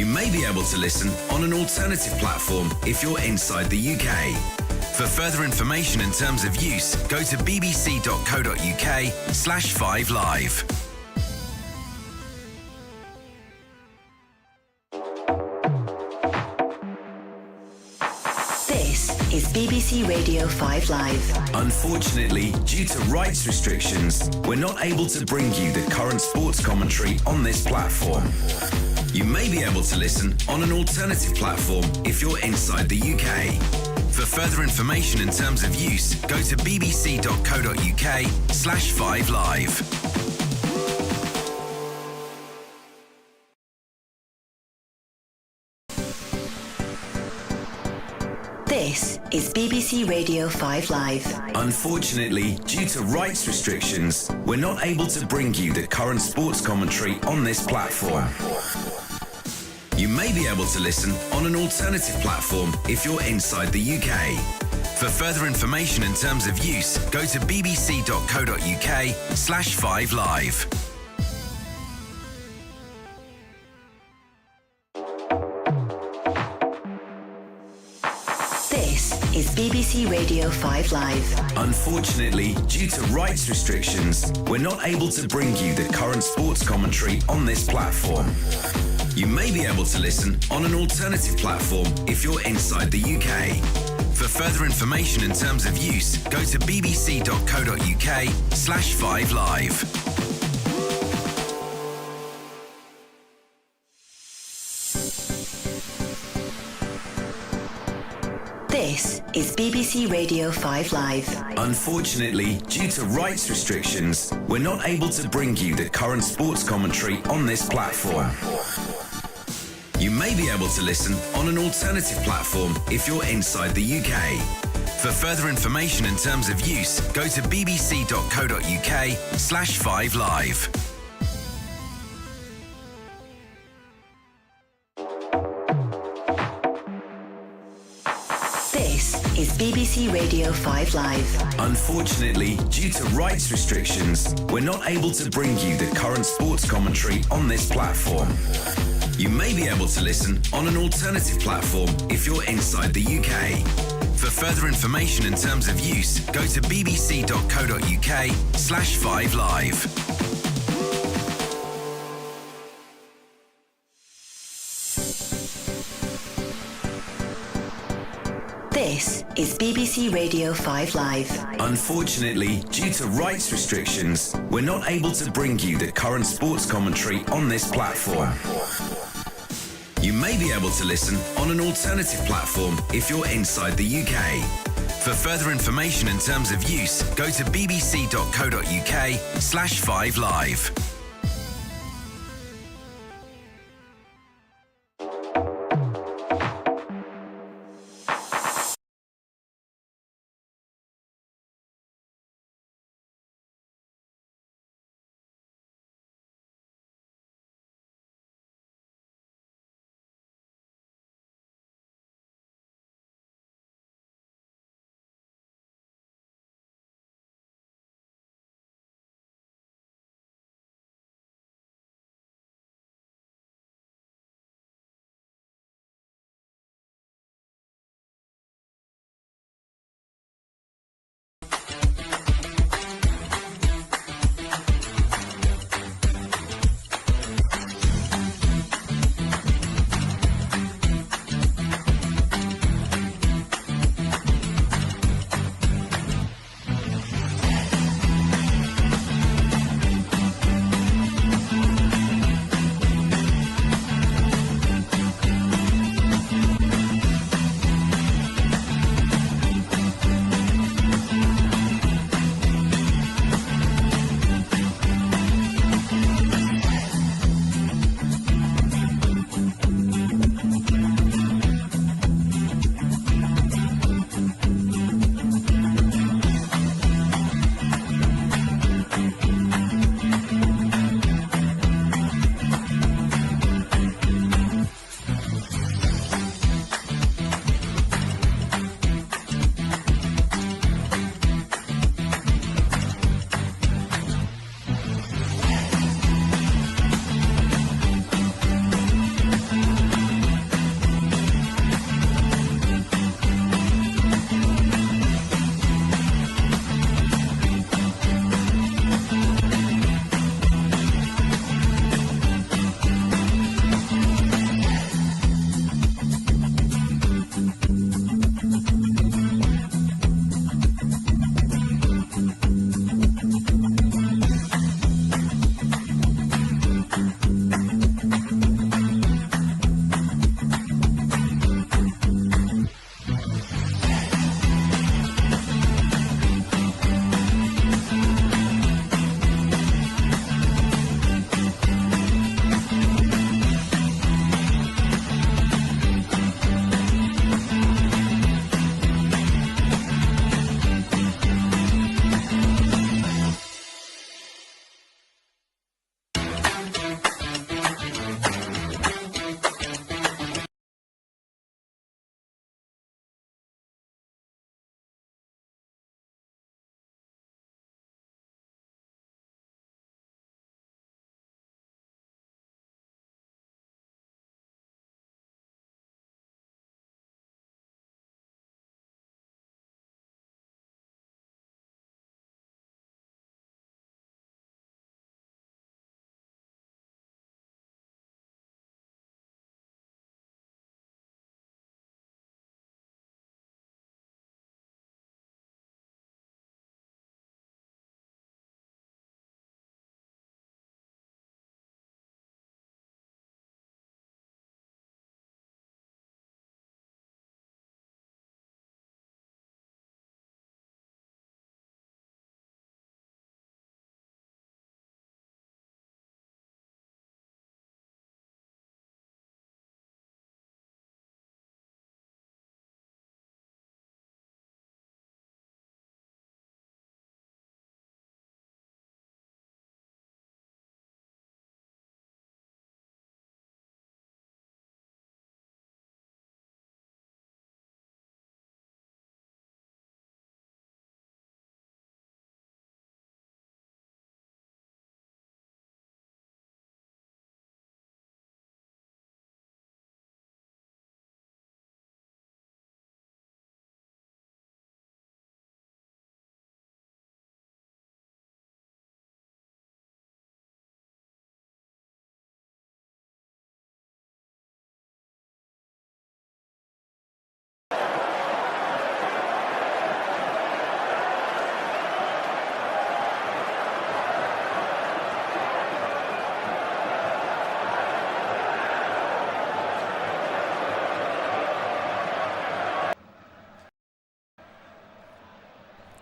may be able to listen on an alternative platform if you're inside the UK. For further information and terms of use, go to bbc.co.uk/5live. This is BBC Radio 5 Live. Unfortunately, due to rights restrictions, we're not able to bring you the current sports commentary on this platform. You may be able to listen on an alternative platform if you're inside the UK. For further information and terms of use, go to bbc.co.uk/5live. This is BBC Radio 5 Live. Unfortunately, due to rights restrictions, we're not able to bring you the current sports commentary on this platform. You may be able to listen on an alternative platform if you're inside the UK. For further information and terms of use, go to bbc.co.uk/5live. This is BBC Radio 5 Live. Unfortunately, due to rights restrictions, we're not able to bring you the current sports commentary on this platform. You may be able to listen on an alternative platform if you're inside the UK. For further information and terms of use, go to bbc.co.uk/5live. This is BBC Radio 5 Live. Unfortunately, due to rights restrictions, we're not able to bring you the current sports commentary on this platform. You may be able to listen on an alternative platform if you're inside the UK. For further information and terms of use, go to bbc.co.uk/5live. This is BBC Radio 5 Live. Unfortunately, due to rights restrictions, we're not able to bring you the current sports commentary on this platform. You may be able to listen on an alternative platform if you're inside the UK. For further information and terms of use, go to bbc.co.uk/5live. This is BBC Radio 5 Live. Unfortunately, due to rights restrictions, we're not able to bring you the current sports commentary on this platform. You may be able to listen on an alternative platform if you're inside the UK. For further information and terms of use, go to bbc.co.uk/5live.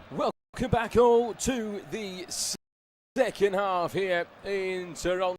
Welcome back all to the second half here in Toronto.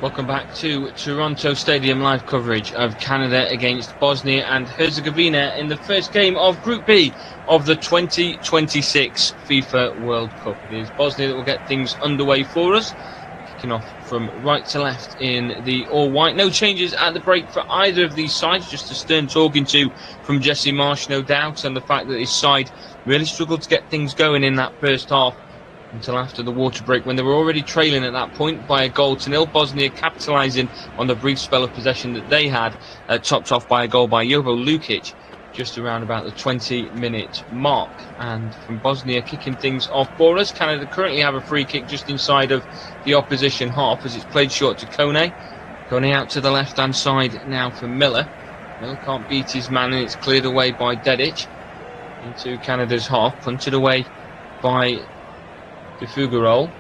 Welcome back to Toronto Stadium live coverage of Canada against Bosnia and Herzegovina in the first game of Group B of the 2026 FIFA World Cup. It is Bosnia that will get things underway for us, kicking off from right to left in the all-white. No changes at the break for either of these sides, just a stern talking to from Jesse Marsch, no doubt, and the fact that his side really struggled to get things going in that first half until after the water break, when they were already trailing at that point by 1-0. Bosnia capitalising on the brief spell of possession that they had, topped off by a goal by Jovo Lukic just around about the 20-minute mark. And from Bosnia kicking things off for us, Canada currently have a free kick just inside of the opposition half as it's played short to Kone. Kone out to the left-hand side now for Miller. Miller can't beat his man and it's cleared away by Dedic into Canada's half, punted away by De Figueroa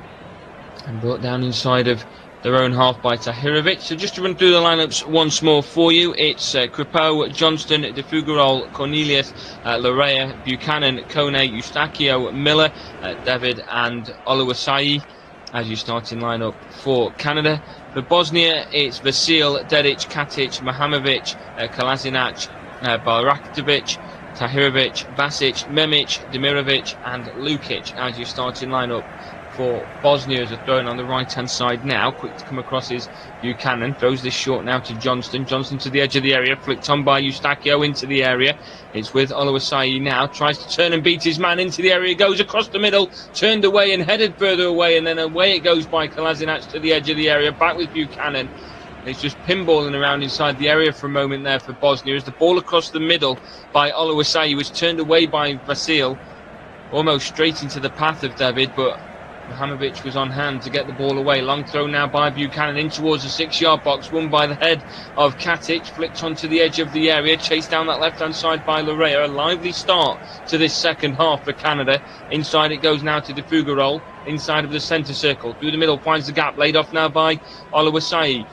and brought down inside of their own half by Tahirovic. So just to run through the lineups once more for you, it's Kripo, Johnston, De Figueroa, Cornelius, Larea, Buchanan, Kone, Eustachio, Miller, David and Oluwaseyi as your starting lineup for Canada. For Bosnia, it's Vasil, Dedic, Katic, Mahamovic, Kolasinac, Baraktovic, Tahirovic, Vasic, Memic, Demirovic and Lukic as your starting lineup for Bosnia as a throw-in on the right-hand side now. Quick to come across is Buchanan. Throws this short now to Johnston. Johnston to the edge of the area. Flicked on by Eustachio into the area. It's with Oluwaseyi now. Tries to turn and beat his man into the area. Goes across the middle. Turned away and headed further away. And then away it goes by Kolasinac to the edge of the area. Back with Buchanan. It's just pinballing around inside the area for a moment there for Bosnia as the ball across the middle by Oluwaseyi was turned away by Vasil, almost straight into the path of David, but Mahamovic was on hand to get the ball away. Long throw now by Buchanan in towards the 6-yard box, won by the head of Katic, flicked onto the edge of the area, chased down that left-hand side by Larea. A lively start to this second half for Canada. Inside it goes now to De Figueroa, inside of the centre circle, through the middle, finds the gap, laid off now by Oluwaseyi.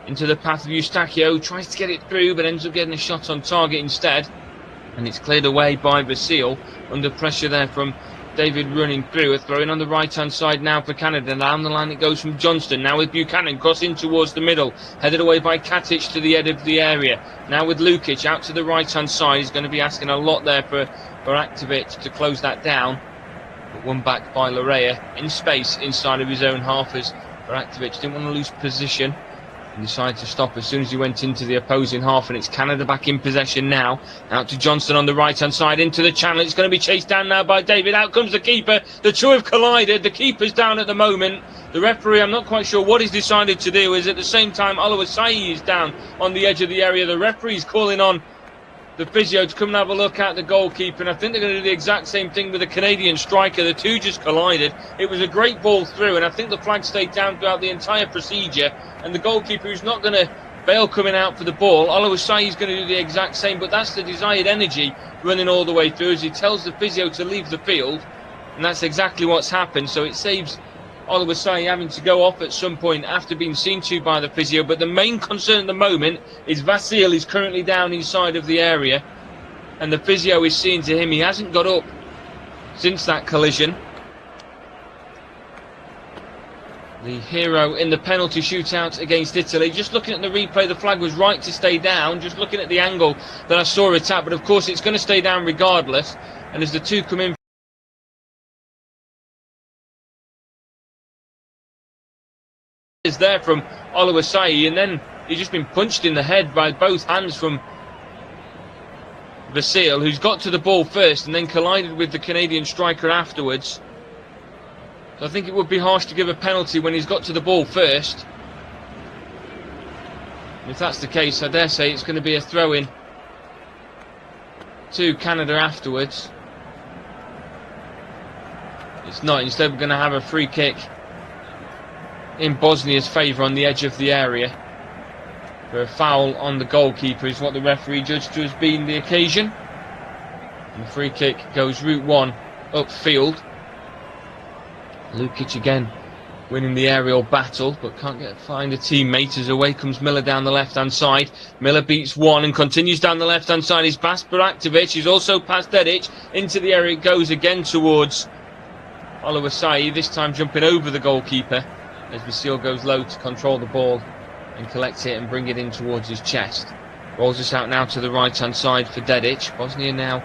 Into the path of Eustachio, tries to get it through, but ends up getting a shot on target instead. And it's cleared away by Vasil, under pressure there from David running through. A throw in on the right-hand side now for Canada. Down the line it goes from Johnston, now with Buchanan, crossing towards the middle. Headed away by Katic to the edge of the area. Now with Lukic out to the right-hand side. He's going to be asking a lot there for Aktovic to close that down. But won back by Larea in space inside of his own half as Aktovic didn't want to lose position. He decided to stop as soon as he went into the opposing half, and it's Canada back in possession now. Out to Johnston on the right-hand side, into the channel. It's going to be chased down now by David. Out comes the keeper. The two have collided. The keeper's down at the moment. The referee, I'm not quite sure what he's decided to do, is at the same time Oluwaseyi is down on the edge of the area. The referee's calling on the physio to come and have a look at the goalkeeper, and I think they're going to do the exact same thing with the Canadian striker. The two just collided. It was a great ball through, and I think the flag stayed down throughout the entire procedure, and the goalkeeper who's not going to bail coming out for the ball. Oluwaseyi is going to do the exact same, but that's the desired energy running all the way through as he tells the physio to leave the field, and that's exactly what's happened. So it saves Oluwaseyi having to go off at some point after being seen to by the physio. But the main concern at the moment is Vasil is currently down inside of the area, and the physio is seeing to him. He hasn't got up since that collision. The hero in the penalty shootout against Italy. Just looking at the replay, the flag was right to stay down. Just looking at the angle that I saw it at, but of course it's going to stay down regardless. And as the two come in, is there from Oluwaseyi, and then he's just been punched in the head by both hands from Vasil, who's got to the ball first and then collided with the Canadian striker afterwards. So I think it would be harsh to give a penalty when he's got to the ball first. And if that's the case, I dare say it's going to be a throw-in to Canada afterwards. It's not. Instead, we're going to have a free kick in Bosnia's favour on the edge of the area. For a foul on the goalkeeper is what the referee judged to have been the occasion. And the free kick goes route one upfield. Lukic again winning the aerial battle, but can't find a teammate as away comes Miller down the left-hand side. Miller beats one and continues down the left-hand side. He's past Baraktovic. He's also past Dedic. Into the area it goes again towards Oluwaseyi, this time jumping over the goalkeeper as Vasil goes low to control the ball and collect it and bring it in towards his chest. Rolls this out now to the right-hand side for Dedic. Bosnia now,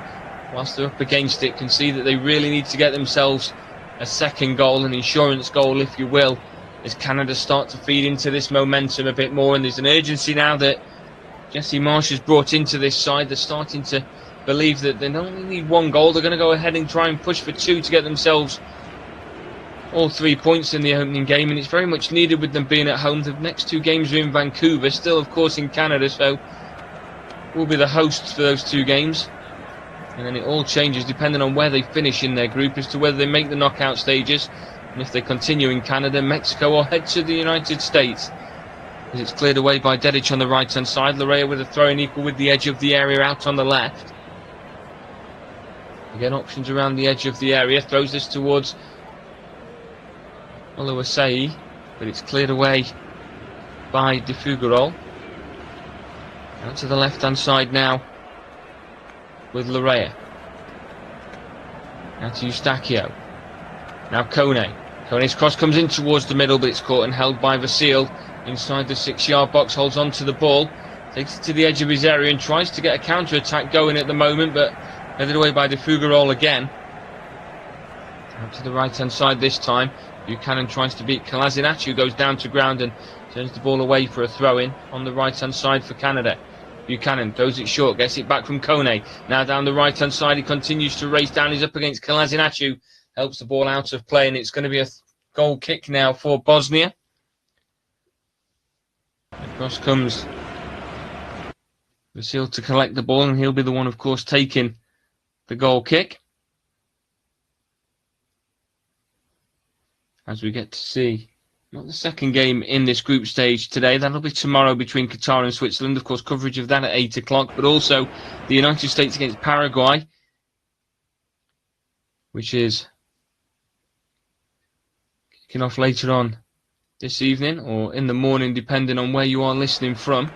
whilst they're up against it, can see that they really need to get themselves a second goal, an insurance goal if you will, as Canada start to feed into this momentum a bit more. And there's an urgency now that Jesse Marsh has brought into this side. They're starting to believe that they only need one goal. They're going to go ahead and try and push for two to get themselves all 3 points in the opening game, and it's very much needed with them being at home. The next two games are in Vancouver, still of course in Canada, so we'll be the hosts for those two games. And then it all changes depending on where they finish in their group as to whether they make the knockout stages, and if they continue in Canada, Mexico, or head to the United States. As it's cleared away by Dedic on the right hand side. Larrea with a throw-in equal with the edge of the area out on the left. Again, options around the edge of the area. Throws this towards Oluwaseyi, but it's cleared away by De Fuggerol. Out to the left hand side now with Larrea. Now to Eustachio. Now Kone. Kone's cross comes in towards the middle, but it's caught and held by Vasil inside the 6-yard box. Holds on to the ball, takes it to the edge of his area and tries to get a counter-attack going at the moment, but headed away by De Fuggerol again. Out to the right-hand side this time. Buchanan tries to beat Kolasinac, who goes down to ground and turns the ball away for a throw-in on the right-hand side for Canada. Buchanan throws it short, gets it back from Kone. Now down the right-hand side, he continues to race down. He's up against Kolasinac, who helps the ball out of play, and it's going to be a goal kick now for Bosnia. Across comes Vasil to collect the ball, and he'll be the one, of course, taking the goal kick. As we get to see not the second game in this group stage today. That'll be tomorrow between Qatar and Switzerland. Of course, coverage of that at 8 o'clock. But also the United States against Paraguay, which is kicking off later on this evening or in the morning, depending on where you are listening from.